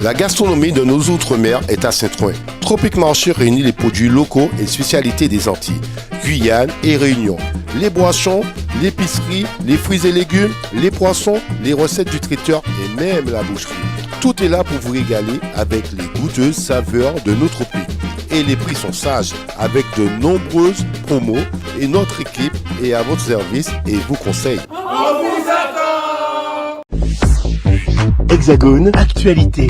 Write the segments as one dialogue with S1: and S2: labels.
S1: La gastronomie de nos outre-mer est à Saint-Ouen. Tropic Marché réunit les produits locaux et spécialités des Antilles, Guyane et Réunion. Les boissons, l'épicerie, les fruits et légumes, les poissons, les recettes du traiteur et même la boucherie. Tout est là pour vous régaler avec les goûteuses saveurs de notre pays. Et les prix sont sages avec de nombreuses promos et notre équipe est à votre service et vous conseille.
S2: On vous attend!
S3: Hexagone, actualité.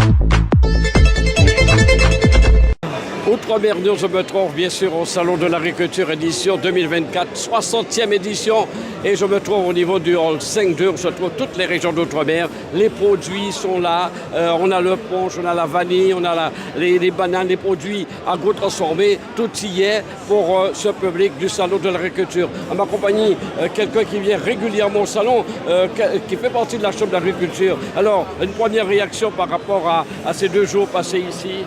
S4: Outre-mer, je me trouve bien sûr au Salon de l'Agriculture édition 2024, 60e édition. Et je me trouve au niveau du hall 5-2 où se trouvent toutes les régions d'outre-mer. Les produits sont là. On a le punch, on a la vanille, on a les bananes, les produits agro-transformés. Tout y est pour ce public du Salon de l'Agriculture. À ma compagnie, quelqu'un qui vient régulièrement au salon, qui fait partie de la Chambre d'agriculture. Alors, une première réaction par rapport à ces 2 jours passés ici?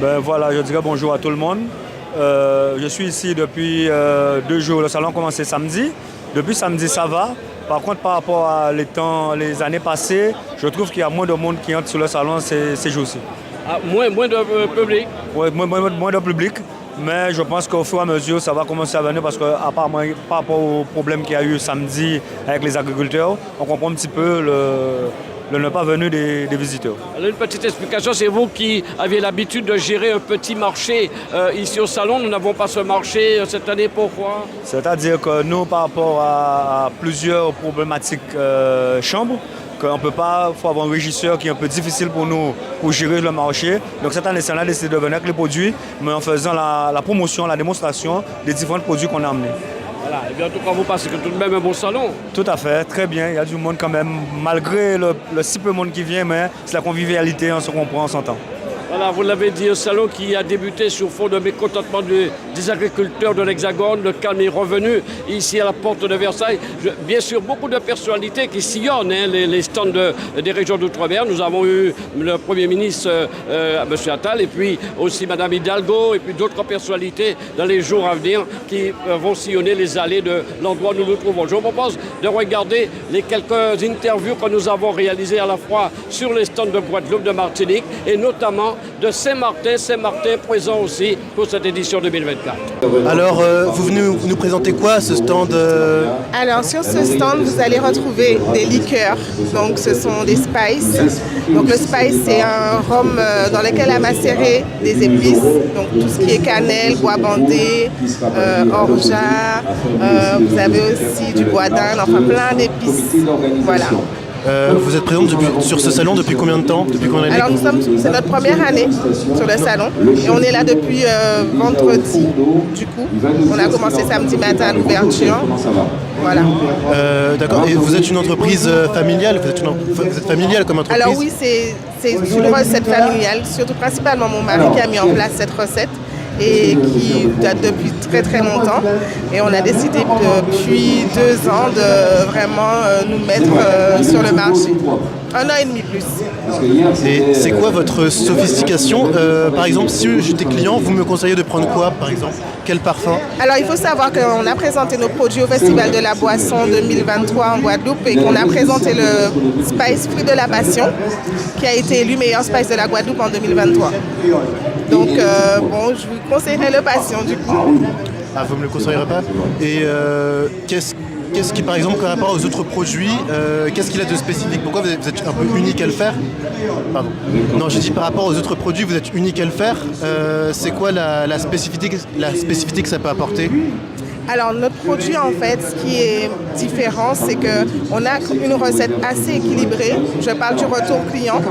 S5: Ben voilà, je dirais bonjour à tout le monde. Je suis ici depuis 2 jours. Le salon a commencé samedi. Depuis samedi, ça va. Par contre, par rapport à les années passées, je trouve qu'il y a moins de monde qui entre sur le salon ces jours-ci.
S4: Ah, moins de public?
S5: Oui, moins de public. Mais je pense qu'au fur et à mesure, ça va commencer à venir parce que, par rapport au problème qu'il y a eu samedi avec les agriculteurs, on comprend un petit peu le ne pas venu des visiteurs.
S4: Alors, une petite explication, c'est vous qui aviez l'habitude de gérer un petit marché ici au salon. Nous n'avons pas ce marché cette année, pourquoi?
S5: C'est-à-dire que nous, par rapport à plusieurs problématiques chambres, qu'on ne peut pas, il faut avoir un régisseur qui est un peu difficile pour nous pour gérer le marché. Donc cette année, on a décidé de venir avec les produits, mais en faisant la promotion, la démonstration des différents produits qu'on a amenés.
S4: Voilà, et bien en tout cas, vous passez tout de même un bon salon.
S5: Tout à fait, très bien. Il y a du monde quand même, malgré le si peu de monde qui vient, mais c'est la convivialité, on se comprend, on s'entend.
S4: Voilà, vous l'avez dit, un salon qui a débuté sur fond de mécontentement des agriculteurs de l'Hexagone. Le calme est revenu ici à la porte de Versailles. Bien sûr, beaucoup de personnalités qui sillonnent les stands des régions d'outre-mer. Nous avons eu le Premier ministre, M. Attal, et puis aussi Mme Hidalgo, et puis d'autres personnalités dans les jours à venir qui vont sillonner les allées de l'endroit où nous nous trouvons. Je vous propose de regarder les quelques interviews que nous avons réalisées à la fois sur les stands de Guadeloupe, de Martinique, et notamment de Saint-Martin présent aussi pour cette édition 2024.
S3: Alors, vous venez nous présenter quoi à ce stand
S6: Alors, sur ce stand, vous allez retrouver des liqueurs. Donc, ce sont des spices. Donc, le spice, c'est un rhum dans lequel a macéré des épices. Donc, tout ce qui est cannelle, bois bandé, orgeat. Vous avez aussi du bois d'Inde, enfin plein d'épices. Voilà.
S3: Vous êtes présente sur ce salon depuis combien de temps?
S6: Alors c'est notre première année sur le salon et on est là depuis vendredi. Du coup, on a commencé samedi matin à l'ouverture. Voilà.
S3: D'accord. Et vous êtes une entreprise familiale? Vous êtes familiale comme entreprise?
S6: Alors oui, c'est une recette familiale, surtout principalement mon mari qui a mis en place cette recette et qui date depuis très très longtemps. Et on a décidé depuis 2 ans de vraiment nous mettre sur le marché. 1 an et demi plus.
S3: Et c'est quoi votre sophistication? Par exemple, si j'étais client, vous me conseillez de prendre quoi, par exemple? Quel parfum?
S6: Alors, il faut savoir qu'on a présenté nos produits au Festival de la Boisson 2023 en Guadeloupe et qu'on a présenté le Spice Fruit de la Passion, qui a été élu meilleur Spice de la Guadeloupe en 2023. Donc, bon, je vous conseillerais le Passion, du coup.
S3: Ah, vous ne me le conseillerez pas? Et qu'est-ce qui, par exemple, par rapport aux autres produits, qu'est-ce qu'il a de spécifique? Pourquoi vous êtes un peu unique à le faire? Pardon. Non, j'ai dit par rapport aux autres produits, vous êtes unique à le faire. C'est quoi la spécificité que ça peut apporter?
S6: Alors, notre produit, en fait, ce qui est différent, c'est qu'on a une recette assez équilibrée. Je parle du retour client.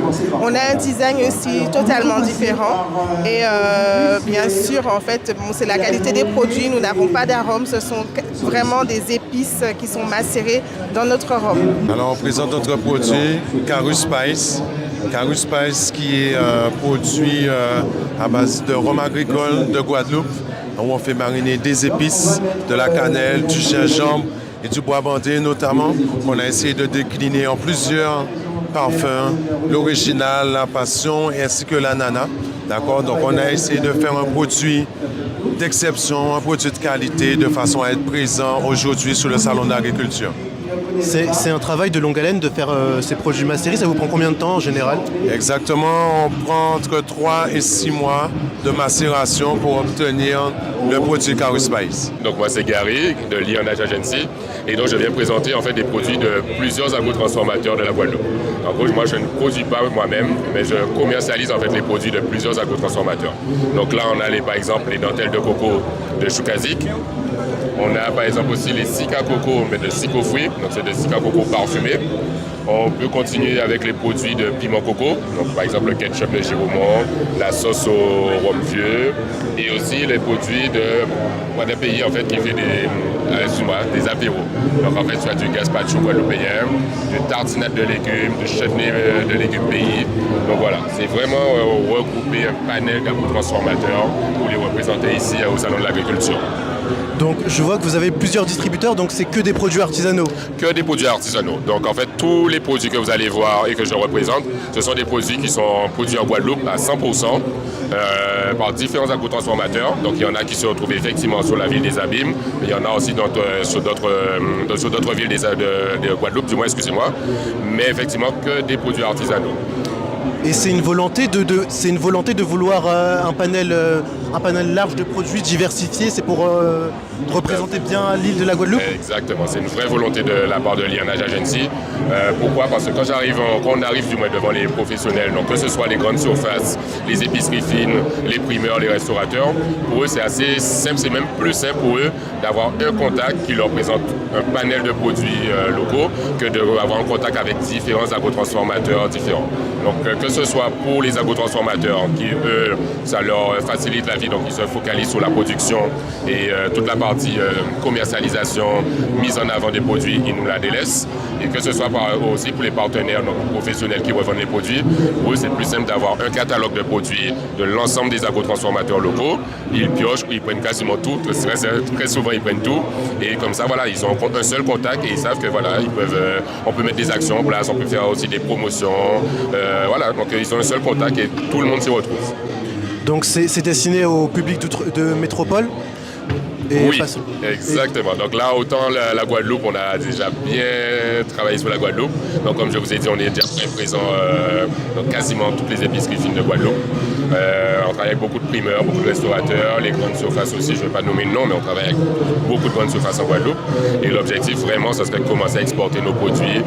S6: On a un design aussi totalement différent. Et bien sûr, en fait, bon, c'est la qualité des produits. Nous n'avons pas d'arôme. Ce sont vraiment des épices qui sont macérées dans notre rhum.
S7: Alors, on présente notre produit, Caru Spice. Caru Spice qui est un produit à base de rhum agricole de Guadeloupe, où on fait mariner des épices, de la cannelle, du gingembre et du bois bandé notamment, qu'on a essayé de décliner en plusieurs parfums, l'original, la passion ainsi que l'ananas. D'accord? Donc on a essayé de faire un produit d'exception, un produit de qualité, de façon à être présent aujourd'hui sur le Salon d'agriculture.
S3: C'est un travail de longue haleine de faire ces produits macérés. Ça vous prend combien de temps en général?
S7: Exactement, on prend entre 3 et 6 mois de macération pour obtenir le produit Carus Spice.
S8: Donc moi c'est Gary de Lionage Agency et donc je viens présenter en fait des produits de plusieurs agrotransformateurs de la Guadeloupe. En gros, moi je ne produis pas moi-même, mais je commercialise en fait les produits de plusieurs agrotransformateurs. Donc là on a par exemple les dentelles de coco de Choukazik. On a par exemple aussi les Sika Coco, mais de Sika Fruit, donc c'est des Sika Coco parfumés. On peut continuer avec les produits de piment coco, donc par exemple le ketchup de Giromont, la sauce au rhum vieux, et aussi les produits d'un pays en fait qui fait des apéros. Donc en fait, tu as du gazpacho guadeloupéen, du tartinade de légumes, du chutney de légumes pays. Donc voilà, c'est vraiment regrouper un panel d'agrotransformateurs pour les représenter ici au Salon de l'Agriculture.
S3: Donc je vois que vous avez plusieurs distributeurs, donc c'est que des produits artisanaux.
S8: Que des produits artisanaux. Donc en fait, tous les produits que vous allez voir et que je représente, ce sont des produits qui sont produits en Guadeloupe à 100% par différents agrotransformateurs. Donc il y en a qui se retrouvent effectivement sur la ville des Abîmes, mais il y en a aussi sur d'autres villes de Guadeloupe, du moins, excusez-moi. Mais effectivement, que des produits artisanaux.
S3: Et c'est une volonté de vouloir un panel large de produits diversifiés, c'est pour représenter bien l'île de la Guadeloupe?
S8: Exactement, c'est une vraie volonté de la part de Lionage Agency. Pourquoi? Parce que quand on arrive du moins devant les professionnels, donc que ce soit les grandes surfaces, les épiceries fines, les primeurs, les restaurateurs, pour eux c'est assez simple, c'est même plus simple pour eux d'avoir un contact qui leur présente un panel de produits locaux que d'avoir un contact avec différents agrotransformateurs différents. Donc que ce soit pour les agrotransformateurs qui, eux, ça leur facilite la vie, donc ils se focalisent sur la production et toute la partie commercialisation, mise en avant des produits, ils nous la délaissent. Et que ce soit aussi pour les partenaires donc professionnels qui revendent les produits, pour eux c'est plus simple d'avoir un catalogue de produits de l'ensemble des agrotransformateurs locaux. Ils piochent, ils prennent quasiment tout, très souvent ils prennent tout. Et comme ça, voilà, ils ont un seul contact et ils savent que voilà, on peut mettre des actions en place, on peut faire aussi des promotions. Voilà, donc ils ont un seul contact et tout le monde s'y retrouve.
S3: Donc c'est destiné au public de métropole?
S8: Oui, exactement. Donc là, autant la Guadeloupe, on a déjà bien travaillé sur la Guadeloupe. Donc comme je vous ai dit, on est déjà très présent dans quasiment toutes les épiceries fines de Guadeloupe. On travaille avec beaucoup de primeurs, beaucoup de restaurateurs, les grandes surfaces aussi, je ne vais pas nommer le nom, mais on travaille avec beaucoup de grandes surfaces en Guadeloupe. Et l'objectif vraiment, ce serait de commencer à exporter nos produits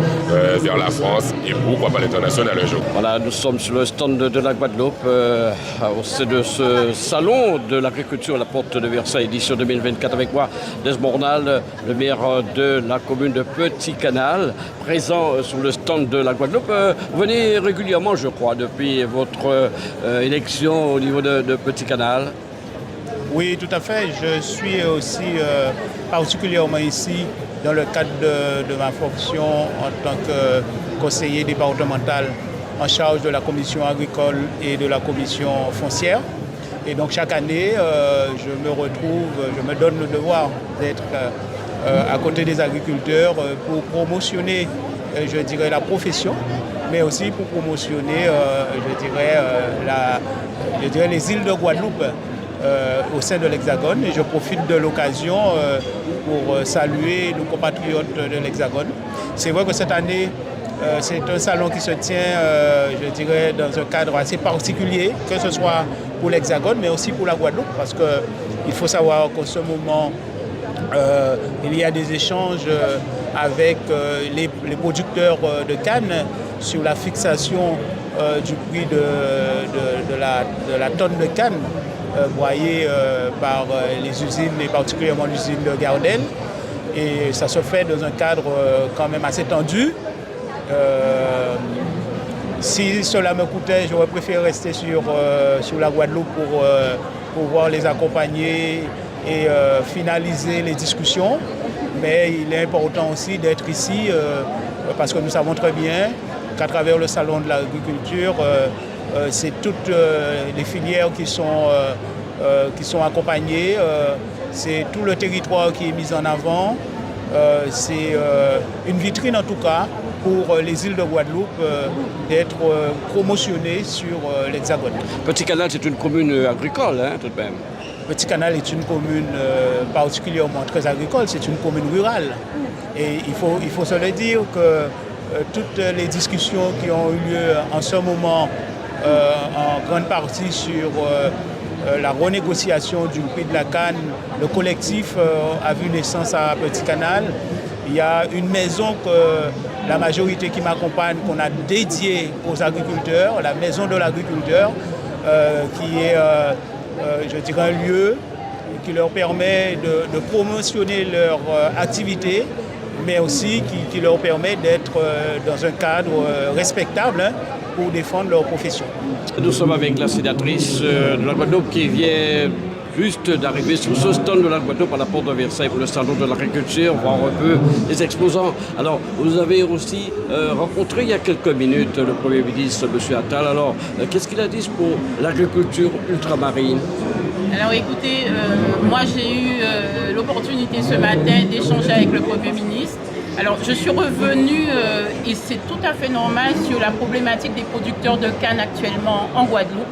S8: vers la France et pourquoi pas l'international un jour.
S4: Voilà, nous sommes sur le stand de la Guadeloupe, c'est de ce salon de l'agriculture à la porte de Versailles, édition 2024 avec moi, Desmond Ornal, le maire de la commune de Petit Canal, présent sur le stand de la Guadeloupe. Vous venez régulièrement, je crois, depuis votre élection au niveau de Petit Canal.
S9: Oui, tout à fait. Je suis aussi particulièrement ici dans le cadre de ma fonction en tant que conseiller départemental en charge de la commission agricole et de la commission foncière. Et donc chaque année, je me donne le devoir d'être à côté des agriculteurs pour promotionner, je dirais, la profession, mais aussi pour promotionner, je dirais les îles de Guadeloupe au sein de l'Hexagone. Et je profite de l'occasion pour saluer nos compatriotes de l'Hexagone. C'est vrai que cette année, c'est un salon qui se tient, je dirais, dans un cadre assez particulier, que ce soit pour l'Hexagone, mais aussi pour la Guadeloupe, parce qu'il faut savoir qu'en ce moment, il y a des échanges avec les producteurs de canne sur la fixation du prix de la tonne de canne broyée par les usines, et particulièrement l'usine de Gardel. Et ça se fait dans un cadre quand même assez tendu. Si cela me coûtait, j'aurais préféré rester sur la Guadeloupe pour pouvoir les accompagner et finaliser les discussions. Mais il est important aussi d'être ici parce que nous savons très bien qu'à travers le salon de l'agriculture, c'est toutes les filières qui sont accompagnées, c'est tout le territoire qui est mis en avant. C'est une vitrine en tout cas pour les îles de Guadeloupe d'être promotionnées sur l'Hexagone.
S4: Petit Canal, c'est une commune agricole, hein, tout de même.
S9: Petit Canal est une commune particulièrement très agricole, c'est une commune rurale. Et il faut se le dire que toutes les discussions qui ont eu lieu en ce moment, en grande partie sur la renégociation du prix de la canne, le collectif a vu naissance à Petit Canal. Il y a une maison que la majorité qui m'accompagne, qu'on a dédiée aux agriculteurs, la maison de l'agriculteur, qui est, je dirais, un lieu qui leur permet de promotionner leur activité, mais aussi qui leur permet d'être dans un cadre respectable pour défendre leur profession.
S4: Nous sommes avec la sénatrice de la Guadeloupe qui vient juste d'arriver sur ce stand de la Guadeloupe à la porte de Versailles pour le salon de l'agriculture, voir un peu les exposants. Alors, vous avez aussi rencontré il y a quelques minutes le Premier ministre, M. Attal. Alors, qu'est-ce qu'il a dit pour l'agriculture ultramarine?
S10: Alors écoutez, moi j'ai eu l'opportunité ce matin d'échanger avec le Premier ministre. Alors je suis revenue, et c'est tout à fait normal, sur la problématique des producteurs de canne actuellement en Guadeloupe,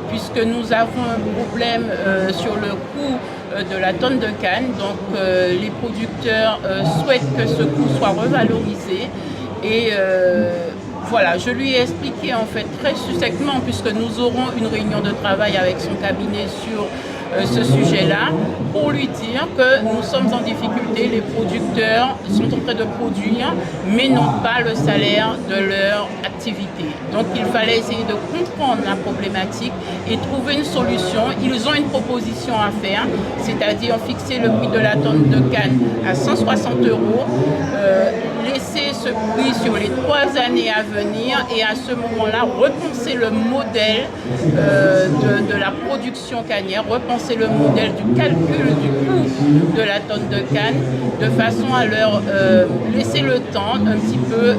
S10: puisque nous avons un problème sur le coût de la tonne de canne. Donc les producteurs souhaitent que ce coût soit revalorisé. Et voilà, je lui ai expliqué en fait très succinctement, puisque nous aurons une réunion de travail avec son cabinet sur ce sujet-là, pour lui dire que nous sommes en difficulté, les producteurs sont en train de produire, mais n'ont pas le salaire de leur activité. Donc il fallait essayer de comprendre la problématique et trouver une solution. Ils ont une proposition à faire, c'est-à-dire fixer le prix de la tonne de canne à 160 €, laisser ce prix sur les 3 années à venir et à ce moment-là repenser le modèle de la production cannière, repenser le modèle du calcul du coût de la tonne de canne, de façon à leur laisser le temps un petit peu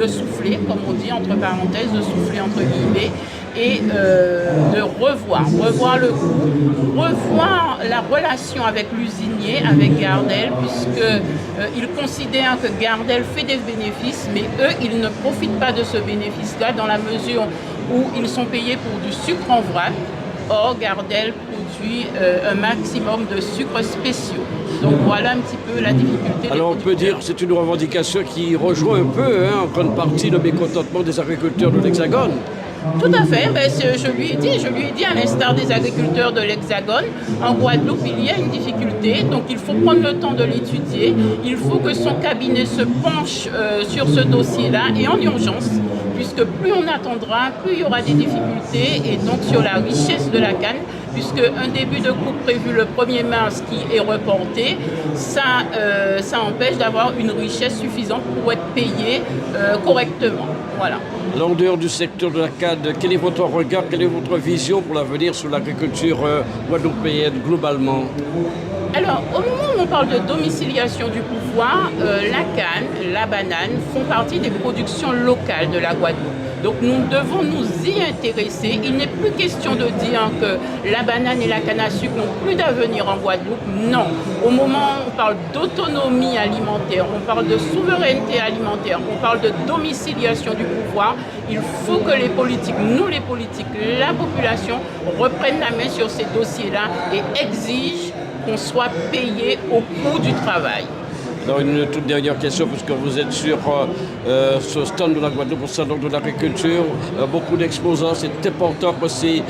S10: de souffler, comme on dit entre parenthèses, de souffler entre guillemets, et de revoir le coût, revoir la relation avec l'usinier, avec Gardel, puisqu'ils considèrent que Gardel fait des bénéfices, mais eux, ils ne profitent pas de ce bénéfice-là dans la mesure où ils sont payés pour du sucre en vrac. Or, Gardel produit un maximum de sucres spéciaux. Donc voilà un petit peu la difficulté.
S4: Alors on peut dire que c'est une revendication qui rejoint un peu, en grande partie, le mécontentement des agriculteurs de l'Hexagone.
S10: Tout à fait, mais je lui ai dit à l'instar des agriculteurs de l'Hexagone, en Guadeloupe il y a une difficulté, donc il faut prendre le temps de l'étudier, il faut que son cabinet se penche sur ce dossier-là et en urgence, puisque plus on attendra, plus il y aura des difficultés, et donc sur la richesse de la canne, puisque un début de coupe prévu le 1er mars qui est reporté, ça empêche d'avoir une richesse suffisante pour être payé correctement. Voilà.
S4: Alors, en dehors du secteur de la canne, quel est votre regard, quelle est votre vision pour l'avenir sur l'agriculture guadeloupéenne globalement?
S10: Alors, au moment où on parle de domiciliation du pouvoir, la canne, la banane font partie des productions locales de la Guadeloupe. Donc nous devons nous y intéresser. Il n'est plus question de dire que la banane et la canne à sucre n'ont plus d'avenir en Guadeloupe. Non. Au moment où on parle d'autonomie alimentaire, on parle de souveraineté alimentaire, on parle de domiciliation du pouvoir, il faut que les politiques, nous les politiques, la population, reprennent la main sur ces dossiers-là et exigent qu'on soit payé au coût du travail.
S4: Alors une toute dernière question, puisque vous êtes sur ce stand de la Guadeloupe, au salon de l'agriculture, beaucoup d'exposants, c'est important que ces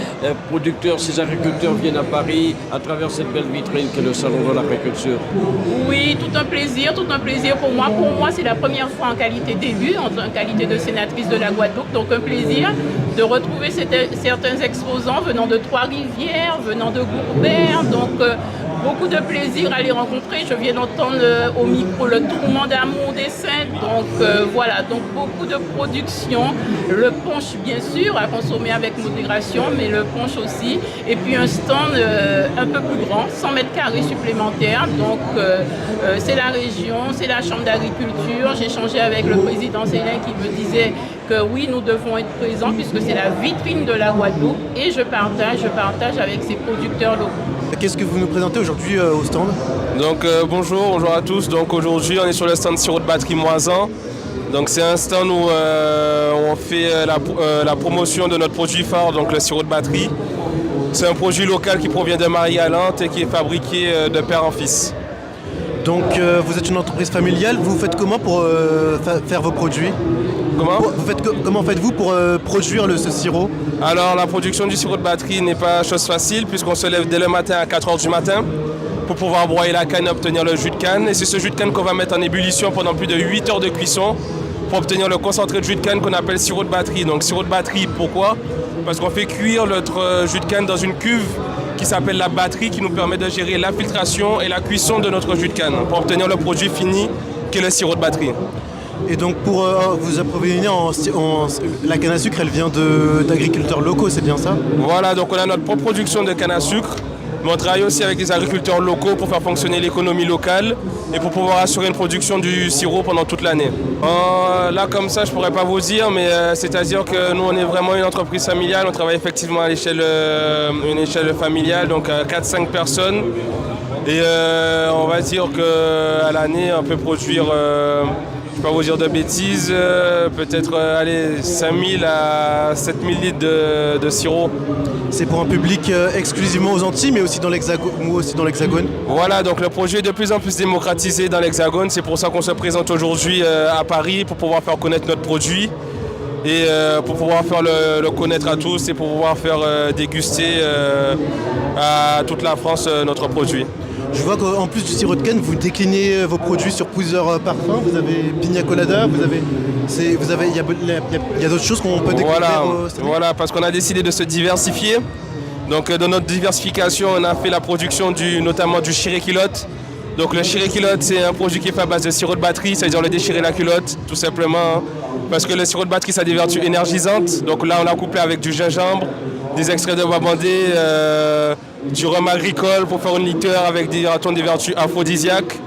S4: producteurs, ces agriculteurs viennent à Paris à travers cette belle vitrine qu'est le salon de l'agriculture.
S10: Oui, tout un plaisir pour moi. Pour moi, c'est la première fois en qualité d'élu, en qualité de sénatrice de la Guadeloupe, donc un plaisir de retrouver certains exposants venant de Trois-Rivières, venant de Gourbert, donc beaucoup de plaisir à les rencontrer. Je viens d'entendre au micro le tourment d'amour des Saints. Donc voilà, donc beaucoup de production. Le punch bien sûr à consommer avec modération, mais le punch aussi. Et puis un stand un peu plus grand, 100 mètres carrés supplémentaires. Donc c'est la région, c'est la chambre d'agriculture. J'ai échangé avec le président Célin qui me disait que oui, nous devons être présents puisque c'est la vitrine de la Guadeloupe. Et je partage avec ces producteurs locaux.
S3: Qu'est-ce que vous nous présentez aujourd'hui au stand?
S11: Donc bonjour à tous. Donc aujourd'hui on est sur le stand sirop de batterie Moisan. Donc c'est un stand où on fait la promotion de notre produit phare, donc le sirop de batterie. C'est un produit local qui provient de Marie-Galante et qui est fabriqué de père en fils.
S3: Donc vous êtes une entreprise familiale, vous faites comment pour faire vos produits? Comment faites-vous pour produire ce sirop?
S11: Alors la production du sirop de batterie n'est pas chose facile puisqu'on se lève dès le matin à 4h du matin pour pouvoir broyer la canne et obtenir le jus de canne. Et c'est ce jus de canne qu'on va mettre en ébullition pendant plus de 8 heures de cuisson pour obtenir le concentré de jus de canne qu'on appelle sirop de batterie. Donc sirop de batterie, pourquoi? Parce qu'on fait cuire notre jus de canne dans une cuve qui s'appelle la batterie, qui nous permet de gérer la filtration et la cuisson de notre jus de canne pour obtenir le produit fini qui est le sirop de batterie.
S3: Et donc pour vous approvisionner la canne à sucre, elle vient d'agriculteurs locaux, c'est bien ça?
S11: Voilà, donc on a notre propre production de canne à sucre, mais on travaille aussi avec des agriculteurs locaux pour faire fonctionner l'économie locale et pour pouvoir assurer une production du sirop pendant toute l'année. Là comme ça je pourrais pas vous dire, mais c'est-à-dire que nous on est vraiment une entreprise familiale, on travaille effectivement à une échelle familiale, donc 4-5 personnes. Et on va dire qu'à l'année on peut produire, je ne vais pas vous dire de bêtises, peut-être 5000 à 7000 litres de sirop.
S3: C'est pour un public exclusivement aux Antilles, mais aussi dans l'Hexagone.
S11: Voilà, donc le projet est de plus en plus démocratisé dans l'Hexagone. C'est pour ça qu'on se présente aujourd'hui à Paris, pour pouvoir faire connaître notre produit et pour pouvoir faire le connaître à tous et pour pouvoir faire déguster à toute la France notre produit.
S3: Je vois qu'en plus du sirop de canne, vous déclinez vos produits sur plusieurs parfums. Vous avez pina colada, il y a d'autres choses qu'on peut découvrir.
S11: Voilà, parce qu'on a décidé de se diversifier. Donc dans notre diversification, on a fait la production notamment du chiré culotte. Donc le chiré culotte, c'est un produit qui est fait à base de sirop de batterie, c'est-à-dire le déchirer la culotte, tout simplement. Parce que le sirop de batterie, ça a des vertus énergisantes. Donc là, on l'a couplé avec du gingembre, des extraits de bois bandé, du rhum agricole pour faire une liqueur avec des vertus aphrodisiaques.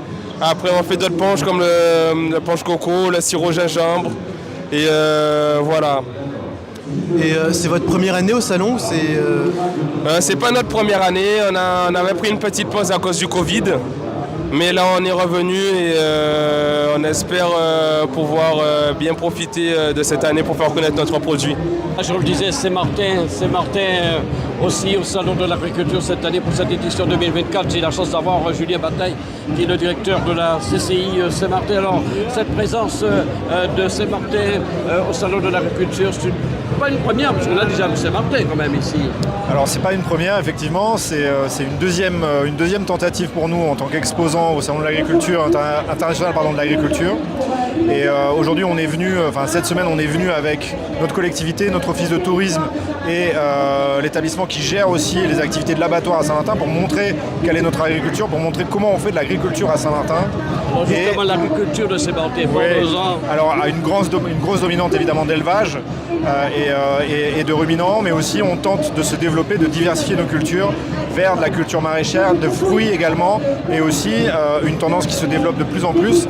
S11: Après, on fait d'autres punchs comme le punch coco, le sirop gingembre. Et voilà.
S3: Et c'est votre première année au salon?
S11: C'est pas notre première année. On avait pris une petite pause à cause du Covid. Mais là, on est revenu et on espère pouvoir bien profiter de cette année pour faire connaître notre produit.
S4: Je le disais, Saint-Martin aussi au Salon de l'Agriculture cette année pour cette édition 2024. J'ai la chance d'avoir Julien Bataille, qui est le directeur de la CCI Saint-Martin. Alors, cette présence de Saint-Martin au Salon de l'Agriculture, c'est pas une première, parce qu'on a déjà Saint-Martin quand même ici.
S12: Alors, c'est pas une première, effectivement, c'est une deuxième tentative pour nous en tant qu'exposant au Salon de l'Agriculture, international de l'Agriculture. Et aujourd'hui, on est venu, cette semaine, on est venu avec notre collectivité, notre office de tourisme et l'établissement qui gère aussi les activités de l'abattoir à Saint-Martin pour montrer quelle est notre agriculture, pour montrer comment on fait de l'agriculture à Saint-Martin.
S4: Alors justement, l'agriculture de Saint-Martin,
S12: alors une grosse dominante évidemment d'élevage et de ruminants, mais aussi on tente de se développer, de diversifier nos cultures vers de la culture maraîchère, de fruits également, et aussi une tendance qui se développe de plus en plus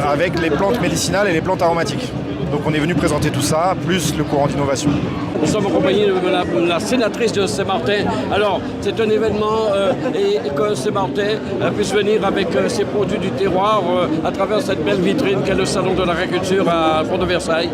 S12: avec les plantes médicinales et les plantes aromatiques. Donc on est venu présenter tout ça, plus le courant d'innovation.
S4: Nous sommes accompagnés de la sénatrice de Saint-Martin. Alors, c'est un événement et que Saint-Martin puisse venir avec ses produits du terroir à travers cette belle vitrine qu'est le Salon de l'Agriculture à Port de Versailles.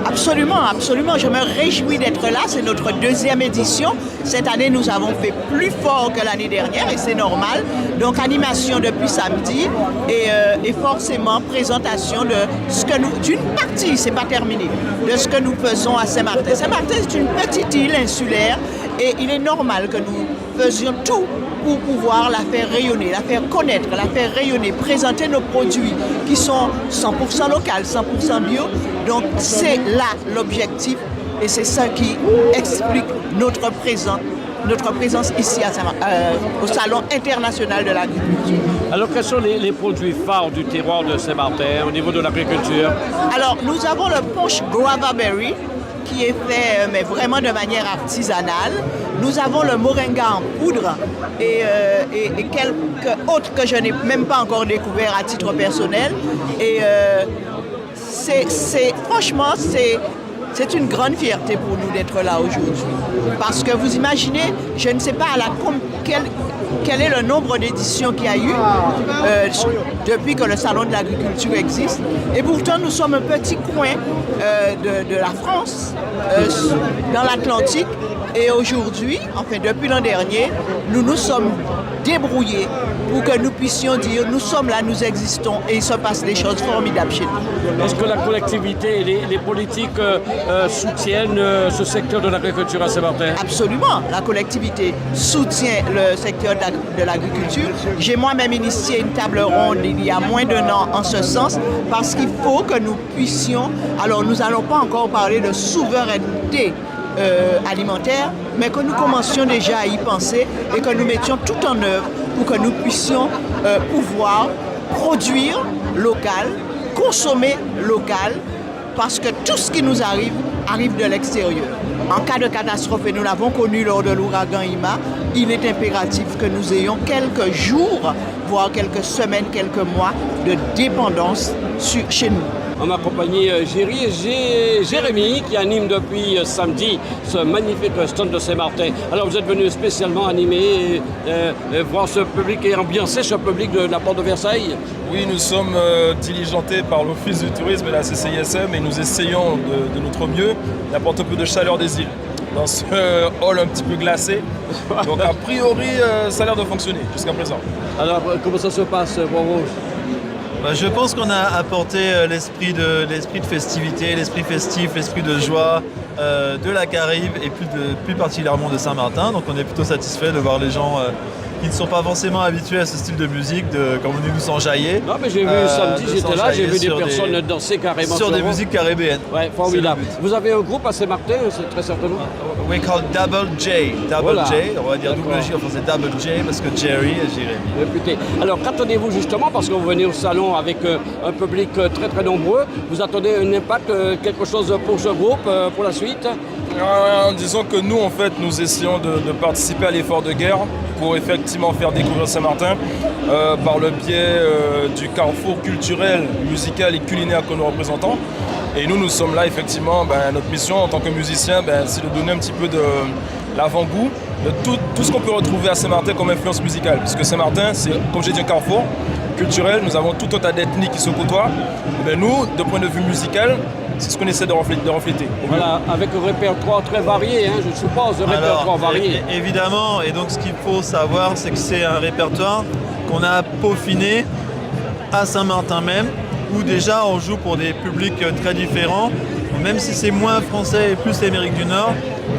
S13: Absolument, absolument. Je me réjouis d'être là. C'est notre deuxième édition. Cette année, nous avons fait plus fort que l'année dernière et c'est normal. Donc, animation depuis samedi et forcément présentation de ce que nous... D'une partie, c'est pas terminé, de ce que nous faisons à Saint-Martin. Saint-Martin, c'est une petite île insulaire et il est normal que nous faisions tout pour pouvoir la faire rayonner, la faire connaître, la faire rayonner, présenter nos produits qui sont 100% locaux, 100% bio. Donc c'est là l'objectif et c'est ça qui explique notre présence ici au Salon international de l'agriculture.
S4: Alors quels sont les produits phares du terroir de Saint-Martin au niveau de l'agriculture?
S13: Alors nous avons le punch Guava Berry qui est fait mais vraiment de manière artisanale. Nous avons le moringa en poudre et quelques autres que je n'ai même pas encore découvert à titre personnel. Et franchement, c'est une grande fierté pour nous d'être là aujourd'hui. Parce que vous imaginez, je ne sais pas quel est le nombre d'éditions qu'il y a eu depuis que le Salon de l'Agriculture existe. Et pourtant, nous sommes un petit coin de la France, dans l'Atlantique. Et aujourd'hui, enfin depuis l'an dernier, nous nous sommes débrouillés pour que nous puissions dire nous sommes là, nous existons et il se passe des choses formidables chez nous.
S4: Est-ce que la collectivité et les politiques soutiennent ce secteur de l'agriculture à Saint-Martin?
S13: Absolument, la collectivité soutient le secteur de l'agriculture. J'ai moi-même initié une table ronde il y a moins d'1 an en ce sens parce qu'il faut que nous puissions, alors nous n'allons pas encore parler de souveraineté alimentaire, mais que nous commencions déjà à y penser et que nous mettions tout en œuvre pour que nous puissions pouvoir produire local, consommer local, parce que tout ce qui nous arrive de l'extérieur. En cas de catastrophe, et nous l'avons connu lors de l'ouragan Ima, il est impératif que nous ayons quelques jours, voire quelques semaines, quelques mois de dépendance chez nous.
S4: En ma compagnie, Jérémy, qui anime depuis samedi ce magnifique stand de Saint-Martin. Alors vous êtes venu spécialement animer, voir ce public et ambiancer ce public de la Porte de Versailles?
S11: Oui, nous sommes diligentés par l'Office du tourisme et la CCISM et nous essayons de notre mieux d'apporter un peu de chaleur des îles dans ce hall un petit peu glacé. Donc a priori, ça a l'air de fonctionner jusqu'à présent.
S4: Alors comment ça se passe pour vous?
S14: Je pense qu'on a apporté l'esprit de festivité, l'esprit festif, l'esprit de joie de la Caraïbe et plus particulièrement de Saint-Martin. Donc on est plutôt satisfait de voir les gens qui ne sont pas forcément habitués à ce style de musique, comme on dit, nous s'enjailler.
S4: Non, mais j'ai vu samedi, j'étais là, j'ai vu des personnes danser carrément
S14: sur des musiques caribéennes.
S4: Ouais, formidable. Vous avez un groupe à Saint-Martin, c'est très certainement?
S14: We call Double J. Double J, on va dire double J, enfin c'est Double J parce que Jerry et Jérémy.
S4: Réputé. Alors qu'attendez-vous justement, parce que vous venez au salon avec un public très très nombreux, vous attendez un impact, quelque chose pour ce groupe, pour la suite?
S11: Disons que nous, en fait, nous essayons de participer à l'effort de guerre pour effectivement faire découvrir Saint-Martin par le biais du carrefour culturel, musical et culinaire que nous représentons. Et nous sommes là, effectivement, notre mission en tant que musicien, c'est de donner un petit peu de l'avant-goût de tout ce qu'on peut retrouver à Saint-Martin comme influence musicale. Puisque Saint-Martin, c'est, comme j'ai dit, un carrefour culturel, nous avons tout un tas d'ethnies qui se côtoient. Mais nous, de point de vue musical, c'est ce qu'on essaie de refléter.
S4: Voilà, avec un répertoire très varié, je suppose, un répertoire varié.
S14: Évidemment, et donc ce qu'il faut savoir, c'est que c'est un répertoire qu'on a peaufiné à Saint-Martin même, où déjà on joue pour des publics très différents. Même si c'est moins français et plus l'Amérique du Nord,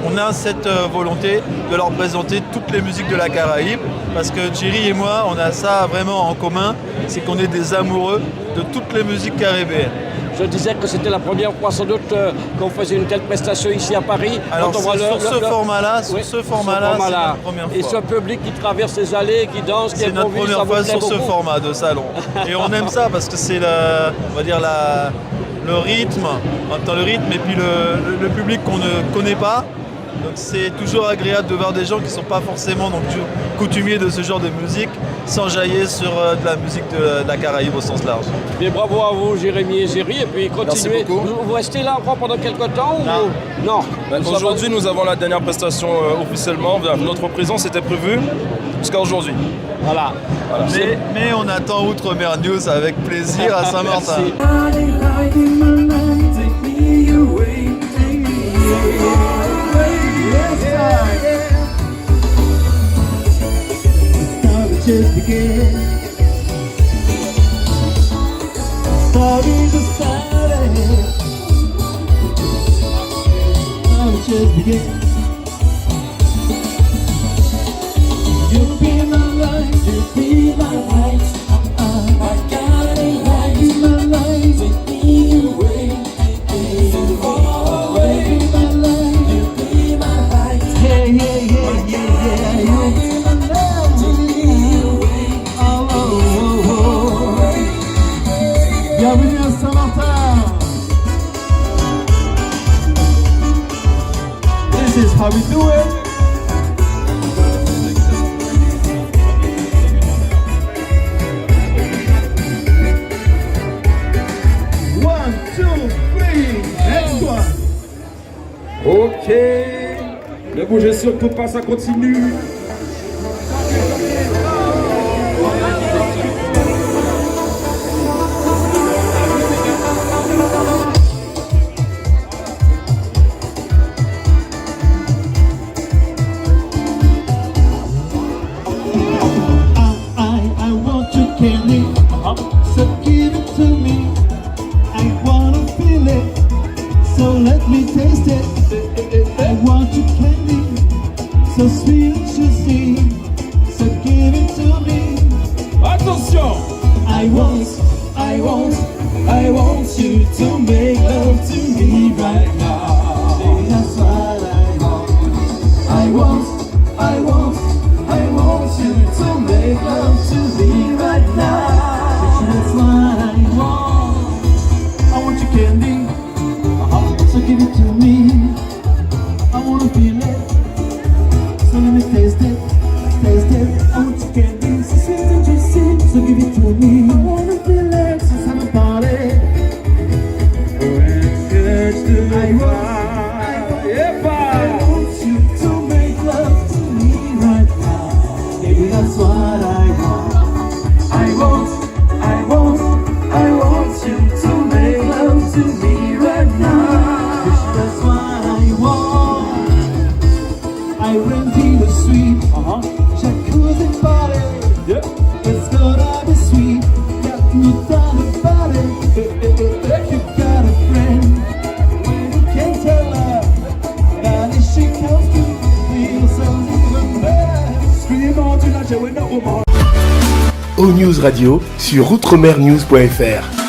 S14: on a cette volonté de leur présenter toutes les musiques de la Caraïbe, parce que Thierry et moi, on a ça vraiment en commun, c'est qu'on est des amoureux de toutes les musiques caribéennes.
S4: Je disais que c'était la première fois sans doute qu'on faisait une telle prestation ici à Paris.
S14: Alors sur ce format-là, c'est la première fois.
S4: Et ce public qui traverse les allées, qui danse, qui
S14: c'est notre première fois sur ce format de salon. Et on aime ça parce que c'est on va dire le rythme, et puis le public qu'on ne connaît pas. Donc c'est toujours agréable de voir des gens qui ne sont pas forcément coutumiers de ce genre de musique s'enjailler sur de la musique de la Caraïbe au sens large.
S4: Bien, bravo à vous Jérémy et Géry, et puis continuez. Vous restez là encore pendant quelques temps ou... Non.
S11: Aujourd'hui nous avons la dernière prestation officiellement. Notre présence était prévue jusqu'à aujourd'hui.
S4: Voilà.
S14: Mais on attend Outre-mer News avec plaisir à Saint-Martin.
S2: Just begin. Stories are started. Just begin. You'll be my life. You'll be my life. I got it right. You'll be my life. Take me away. So far away. You'll be my life. You'll be my life. Yeah, yeah, yeah, yeah, yeah. You'll be my life. Bienvenue à Saint-Martin. This is how we do it. One, two, three, next one.
S15: Ok, ne bougez surtout pas, ça continue.
S2: me taste it. I want your candy, so sweet and juicy. So give it to me.
S15: Attention!
S2: I want you to make love to me right now. Baby, that's what I want. I want you to make love to me right now. Baby, that's what I want. I want your candy, so give it to me. I wanna feel it, so let me taste it. I want your candy, so sweet and juicy, so give it to me. I wanna feel it, so have a party. I want you to make love to me right now. Baby, that's what I want. I want you to make love to me right now. Baby, that's what I want. I went to the street, jacuzzi party. It's gonna be sweet. Got me down the body. You got a friend. When you can't tell her that if she comes to feel something even better. Scream on to la joie, no more.
S1: O News Radio sur outremernews.fr.